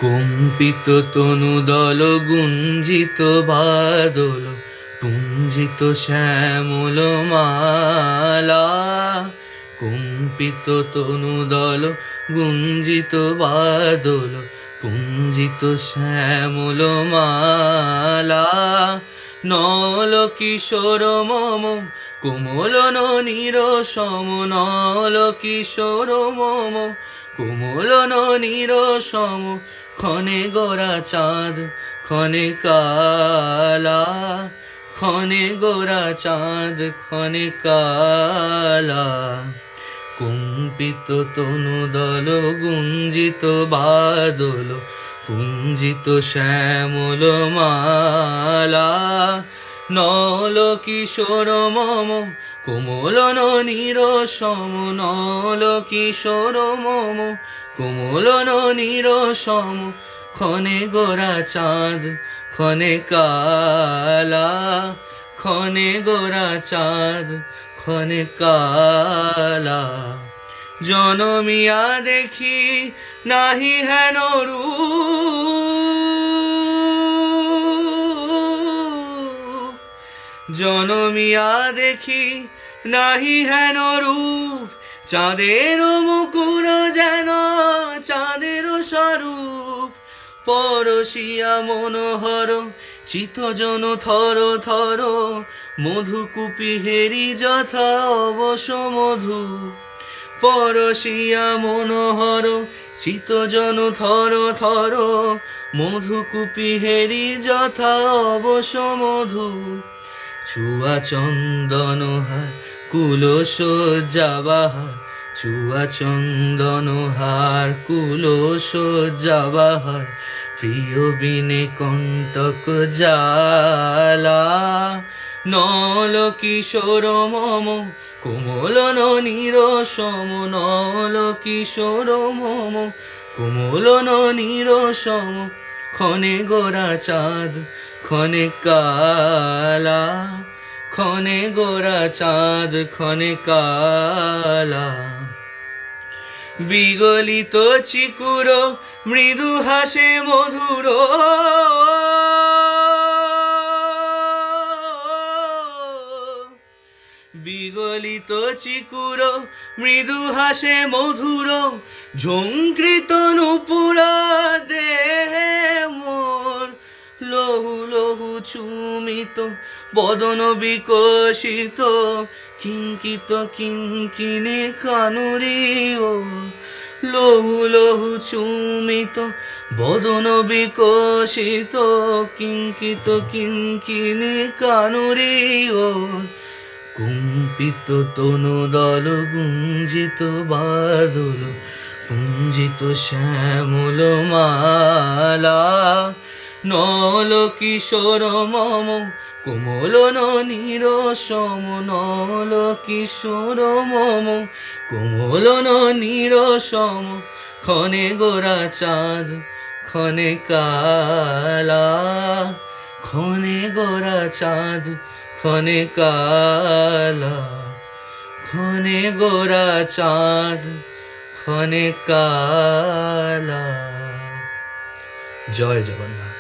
কম্পিত তনুদল গুঞ্জিত বাদল পুঞ্জিত শ্যামল মালা। কম্পিত তনুদল গুঞ্জিত বাদল পুঞ্জিত শ্যামল মালা। নল কিশোর মম কোমল ননীর সম। নল কিশোর মম কোমল ননীর সম। ক্ষণে গোরা চাঁদ ক্ষণে কালা। ক্ষণে গোরা চাঁদ ক্ষণে কালা। কম্পিত তনুদল গুঞ্জিত বাদল পুঞ্জিত শ্যামল মালা। নল কিশোর মম কোমল ননীর সম। নল কিশোর মম কোমল ননীর সম। ক্ষণে গোরা চাঁদ ক্ষণে কালা। ক্ষণে গোরা চাঁদ ক্ষণে কালা। জনমিয়া দেখি নাহি হেন রূপ। জনমিয়া দেখি নাহি হেন রূপ। চাঁদের মুকুর যেন চাঁদের স্বরূপ। পরশিয়া মনোহর চিতজন থর থর। মধুকূপি হেরি যথা অবশ মধু। পরশিয়া মনোহর চিতজন থর থর। মধুকূপি হেরি যথা অবশ মধু। ছুয়া চন্দন হার কুল সজ্জা বাহার। ছুয়া চন্দন হার কুল সজ্জা বাহার। প্রিয় বিনে কণ্টক জ্বালা। নল কিশোর মম কোমল ননীর সম। নল কিশোর মম কোমল ননীর সম। ক্ষণে গোরা চাঁদ ক্ষণে কালা। ক্ষণে গোরা চাঁদ ক্ষণে কালা। বিগলিত চিকুর মৃদু হাসে মধুর। বিগলিত চিকুর মৃদু হাসে মধুর। ঝঙ্কৃত নূপুরা দেহে মোর। লহু লহু চুমিত বদন বিকশিত। কিঙ্কিত কিঙ্কিণী কানুরি ও। লহু লহু চুমিত বদন বিকশিত। কিঙ্কিত কিঙ্কিণী কানুরি ও। কম্পিত তনুদল গুঞ্জিত বাদল পুঞ্জিত শ্যামল মালা। নল কিশোর মম কোমল ননীর সম। নল কিশোর মম কোমল ননীর সম। ক্ষণে গোরা চাঁদ ক্ষণে কালা। ক্ষণে গোরা চাঁদ ক্ষণে কালা। ক্ষণে গোরা চাঁদ ক্ষণে কালা। জয় জগন্নাথ।